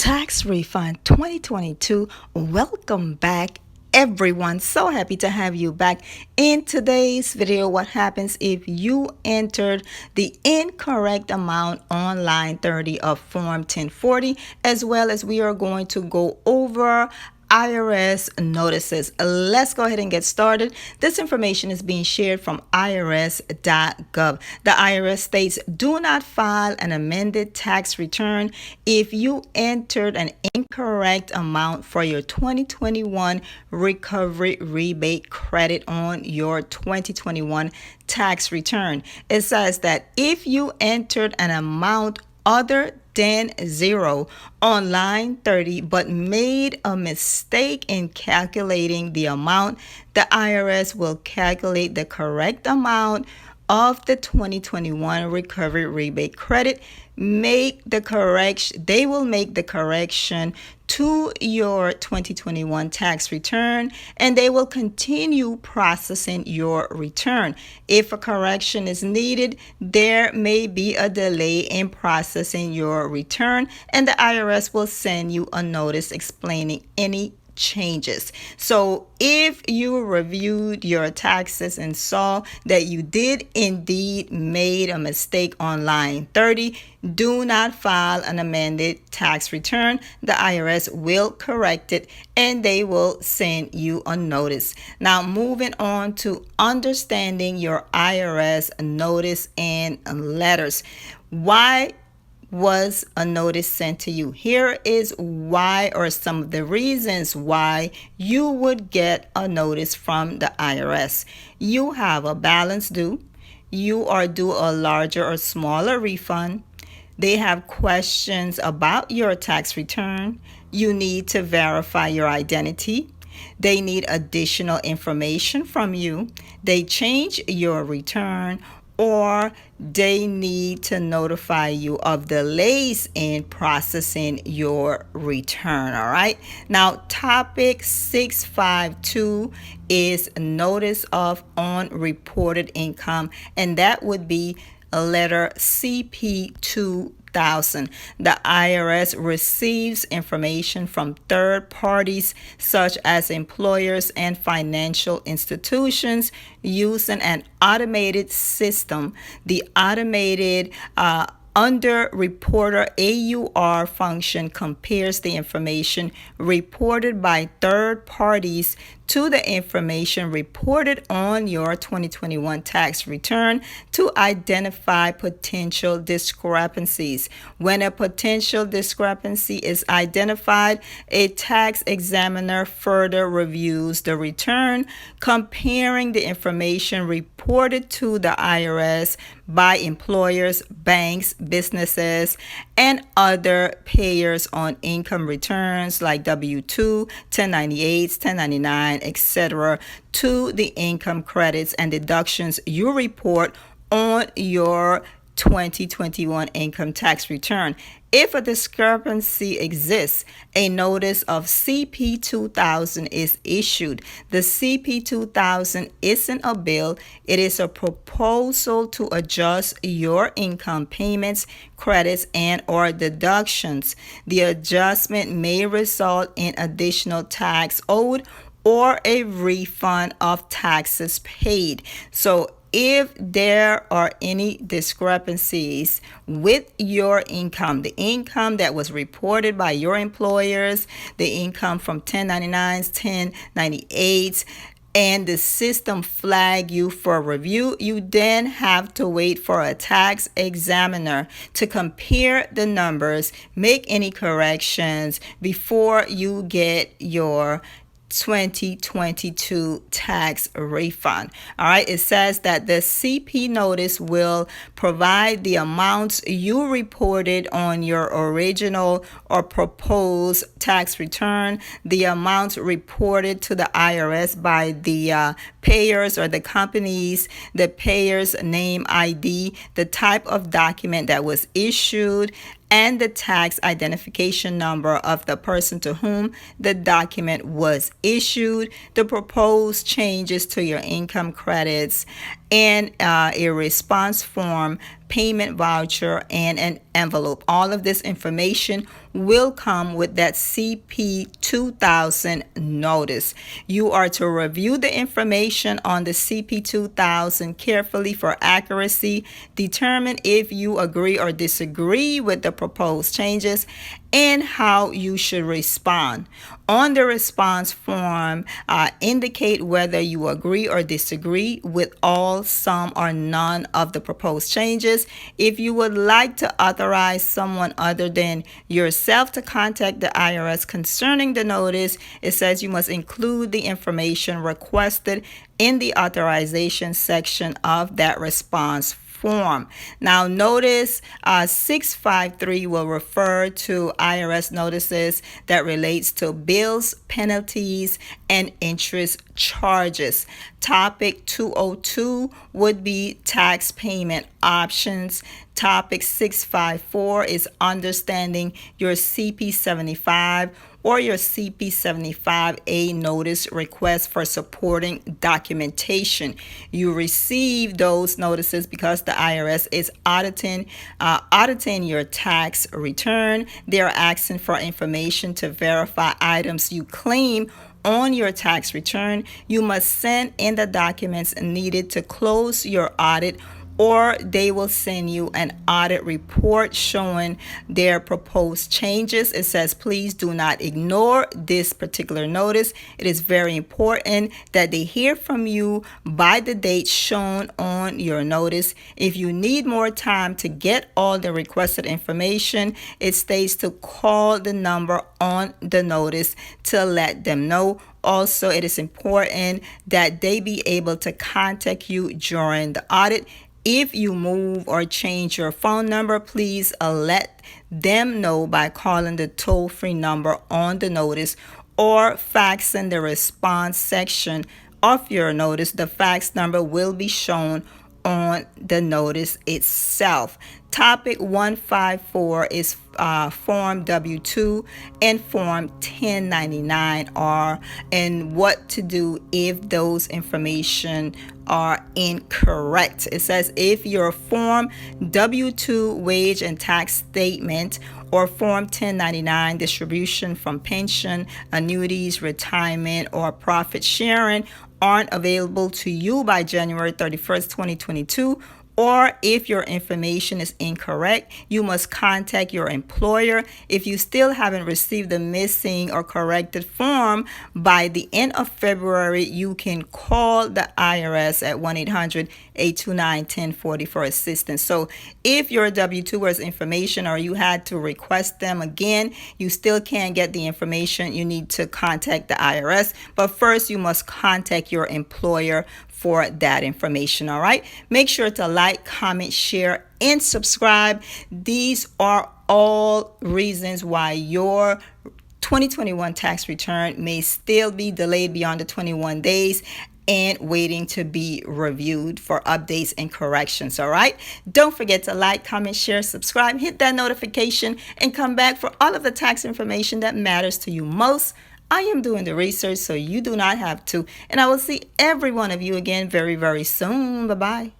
Tax Refund 2022. Welcome back, everyone. So happy to have you back. In today's video, what happens if you entered the incorrect amount on line 30 of Form 1040, as well as we are going to go over IRS notices. Let's go ahead and get started. This information is being shared from irs.gov. The IRS states, do not file an amended tax return if you entered an incorrect amount for your 2021 recovery rebate credit on your 2021 tax return. It says that if you entered an amount other than zero on line 30 but made a mistake in calculating the amount, the IRS will calculate the correct amount of the 2021 recovery rebate credit. They will make the correction to your 2021 tax return, and they will continue processing your return. If a correction is needed, there may be a delay in processing your return, and the IRS will send you a notice explaining any changes. So if you reviewed your taxes and saw that you did indeed made a mistake on line 30, do not file an amended tax return. The IRS will correct it and they will send you a notice. Now, moving on to understanding your IRS notice and letters. Why was a notice sent to you? Here is why, or some of the reasons why you would get a notice from the IRS. You have a balance due. You are due a larger or smaller refund. They have questions about your tax return. You need to verify your identity. They need additional information from you. They change your return, or they need to notify you of delays in processing your return. All right. Now, topic 652 is notice of unreported income, and that would be a letter CP 2000. The IRS receives information from third parties such as employers and financial institutions using an automated system. The automated under reporter AUR function compares the information reported by third parties to the information reported on your 2021 tax return to identify potential discrepancies. When a potential discrepancy is identified, a tax examiner further reviews the return, comparing the information reported to the IRS by employers, banks, businesses, and other payers on income returns like W-2, 1098s, 1099, etc., to the income credits and deductions you report on your 2021 income tax return. If a discrepancy exists, a notice of CP 2000 is issued. The CP 2000 isn't a bill, it is a proposal to adjust your income payments, credits, and or deductions. The adjustment may result in additional tax owed or a refund of taxes paid. So if there are any discrepancies with your income, the income that was reported by your employers, the income from 1099s, 1098s, and the system flag you for review, you then have to wait for a tax examiner to compare the numbers, make any corrections before you get your 2022 tax refund. All right, it says that the CP notice will provide the amounts you reported on your original or proposed tax return, the amounts reported to the IRS by the payers or the companies, the payer's name ID, the type of document that was issued, and the tax identification number of the person to whom the document was issued, the proposed changes to your income credits, and a response form, payment voucher, and an envelope. All of this information will come with that CP 2000 notice. You are to review the information on the CP 2000 carefully for accuracy, determine if you agree or disagree with the proposed changes, and how you should respond. On the response form, indicate whether you agree or disagree with all, some, or none of the proposed changes. If you would like to authorize someone other than yourself to contact the IRS concerning the notice, it says you must include the information requested in the authorization section of that response form. Now notice 653 will refer to IRS notices that relates to bills, penalties, and interest charges. Topic 202 would be tax payment options. Topic 654 is understanding your CP 75 or your CP 75A notice request for supporting documentation. You receive those notices because the IRS is auditing your tax return. They're asking for information to verify items you claim on your tax return. You must send in the documents needed to close your audit, or they will send you an audit report showing their proposed changes. It says, please do not ignore this particular notice. It is very important that they hear from you by the date shown on your notice. If you need more time to get all the requested information, it states to call the number on the notice to let them know. Also, it is important that they be able to contact you during the audit. If you move or change your phone number, please let them know by calling the toll-free number on the notice or faxing the response section of your notice. The fax number will be shown on the notice itself. Topic 154 is Form W-2 and Form 1099-R, and what to do if those information are incorrect. It says if your Form W-2 wage and tax statement or Form 1099 distribution from pension, annuities, retirement, or profit sharing aren't available to you by January 31st, 2022, or if your information is incorrect, you must contact your employer. If you still haven't received the missing or corrected form by the end of February, you can call the IRS at 1-800-829-1040 for assistance. So if your W-2 information or you had to request them again, you still can't get the information, you need to contact the IRS. But first, you must contact your employer for that information. All right, make sure to like, comment, share, and subscribe. These are all reasons why your 2021 tax return may still be delayed beyond the 21 days and waiting to be reviewed for updates and corrections. All right, don't forget to like, comment, share, subscribe, hit that notification, and come back for all of the tax information that matters to you most. I am doing the research so you do not have to. And I will see every one of you again very, very soon. Bye-bye.